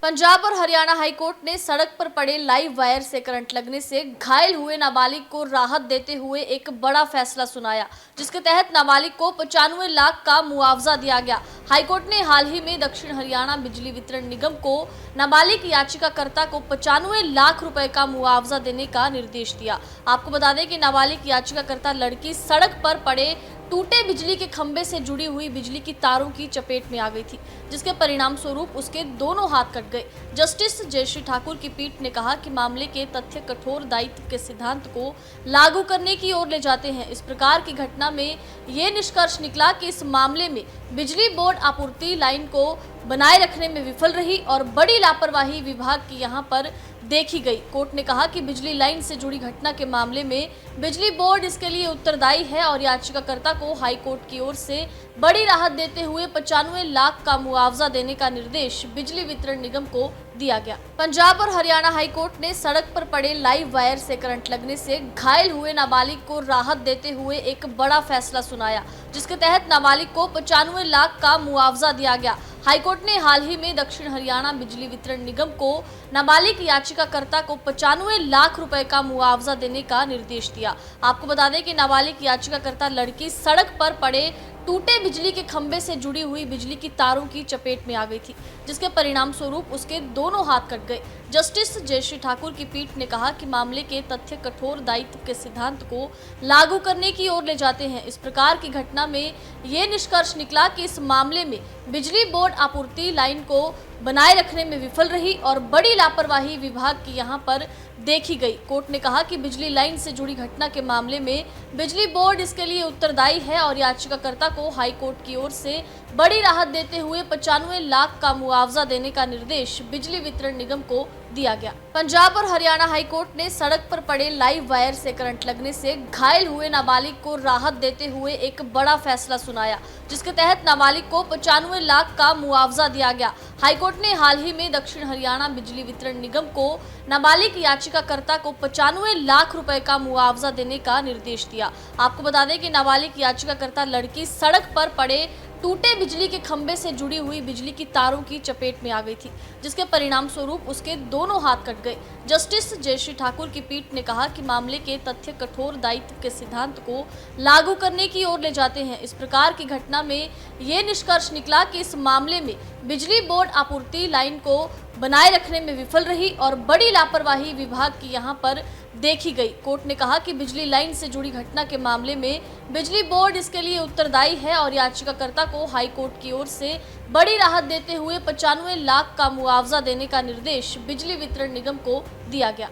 पंजाब और हरियाणा हाईकोर्ट ने सड़क पर पड़े लाइव वायर से करंट लगने से घायल हुए नाबालिग को राहत देते हुए एक बड़ा फैसला सुनाया, जिसके तहत नाबालिग को 95 लाख का मुआवजा दिया गया। हाईकोर्ट ने हाल ही में दक्षिण हरियाणा बिजली वितरण निगम को नाबालिग याचिकाकर्ता को 95 लाख रुपए का मुआवजा देने का निर्देश दिया। आपको बता दें कि नाबालिग याचिकाकर्ता लड़की सड़क पर पड़े टूटे बिजली के खंभे से जुड़ी हुई बिजली की तारों की चपेट में आ गई थी, जिसके परिणाम स्वरूप उसके दोनों हाथ कट गए। जस्टिस जयश्री ठाकुर की पीठ ने कहा कि मामले के तथ्य कठोर दायित्व के सिद्धांत को लागू करने की ओर ले जाते हैं। इस प्रकार की घटना में ये निष्कर्ष निकला कि इस मामले में बिजली बोर्ड आपूर्ति लाइन को बनाए रखने में विफल रही और बड़ी लापरवाही विभाग की यहां पर देखी गई। कोर्ट ने कहा कि बिजली लाइन से जुड़ी घटना के मामले में बिजली बोर्ड इसके लिए उत्तरदायी है और याचिकाकर्ता को हाई कोर्ट की ओर से बड़ी राहत देते हुए 95 लाख का मुआवजा देने का निर्देश बिजली वितरण निगम को दिया गया। पंजाब और हरियाणा हाईकोर्ट ने सड़क पर पड़े लाइव वायर से करंट लगने से घायल हुए नाबालिग को राहत देते हुए एक बड़ा फैसला सुनाया, जिसके तहत नाबालिग को 95 लाख का मुआवजा दिया गया। हाईकोर्ट ने हाल ही में दक्षिण हरियाणा बिजली वितरण निगम को नाबालिग याचिकाकर्ता को 95 लाख रुपए का मुआवजा देने का निर्देश दिया। आपको बता दें कि नाबालिग याचिकाकर्ता लड़की सड़क पर पड़े टूटे बिजली के खंभे से जुड़ी हुई बिजली की तारों की चपेट में आ गई थी, जिसके परिणाम स्वरूप उसके दोनों हाथ कट गए। जस्टिस जयश्री ठाकुर की पीठ ने कहा कि मामले के तथ्य कठोर दायित्व के सिद्धांत को लागू करने की ओर ले जाते हैं। इस प्रकार की घटना में ये निष्कर्ष निकला कि इस मामले में बिजली बोर्ड आपूर्ति लाइन को बनाए रखने में विफल रही और बड़ी लापरवाही विभाग की यहां पर देखी गई। कोर्ट ने कहा कि बिजली लाइन से जुड़ी घटना के मामले में बिजली बोर्ड इसके लिए उत्तरदायी है और याचिकाकर्ता को हाई कोर्ट की ओर से बड़ी राहत देते हुए 95 लाख का मुआवजा देने का निर्देश बिजली वितरण निगम को दिया गया। पंजाब और हरियाणा हाईकोर्ट ने सड़क पर पड़े लाइव वायर से करंट लगने से घायल हुए नाबालिग को राहत देते हुए एक बड़ा फैसला सुनाया, जिसके तहत नाबालिग को 95 लाख का मुआवजा दिया गया। हाईकोर्ट ने हाल ही में दक्षिण हरियाणा बिजली वितरण निगम को नाबालिग याचिकाकर्ता को 95 लाख रुपए का मुआवजा देने का निर्देश दिया। आपको बता दें कि नाबालिग याचिकाकर्ता लड़की सड़क पर पड़े टूटे बिजली के खंभे से जुड़ी हुई बिजली की तारों की चपेट में आ गई थी, जिसके परिणाम स्वरूप उसके दोनों हाथ कट गए। जस्टिस जयश्री ठाकुर की पीठ ने कहा कि मामले के तथ्य कठोर दायित्व के सिद्धांत को लागू करने की ओर ले जाते हैं। इस प्रकार की घटना में ये निष्कर्ष निकला कि इस मामले में बिजली बोर्ड आपूर्ति लाइन को बनाए रखने में विफल रही और बड़ी लापरवाही विभाग की यहां पर देखी गई। कोर्ट ने कहा कि बिजली लाइन से जुड़ी घटना के मामले में बिजली बोर्ड इसके लिए उत्तरदायी है और याचिकाकर्ता को हाई कोर्ट की ओर से बड़ी राहत देते हुए 95 लाख का मुआवजा देने का निर्देश बिजली वितरण निगम को दिया गया।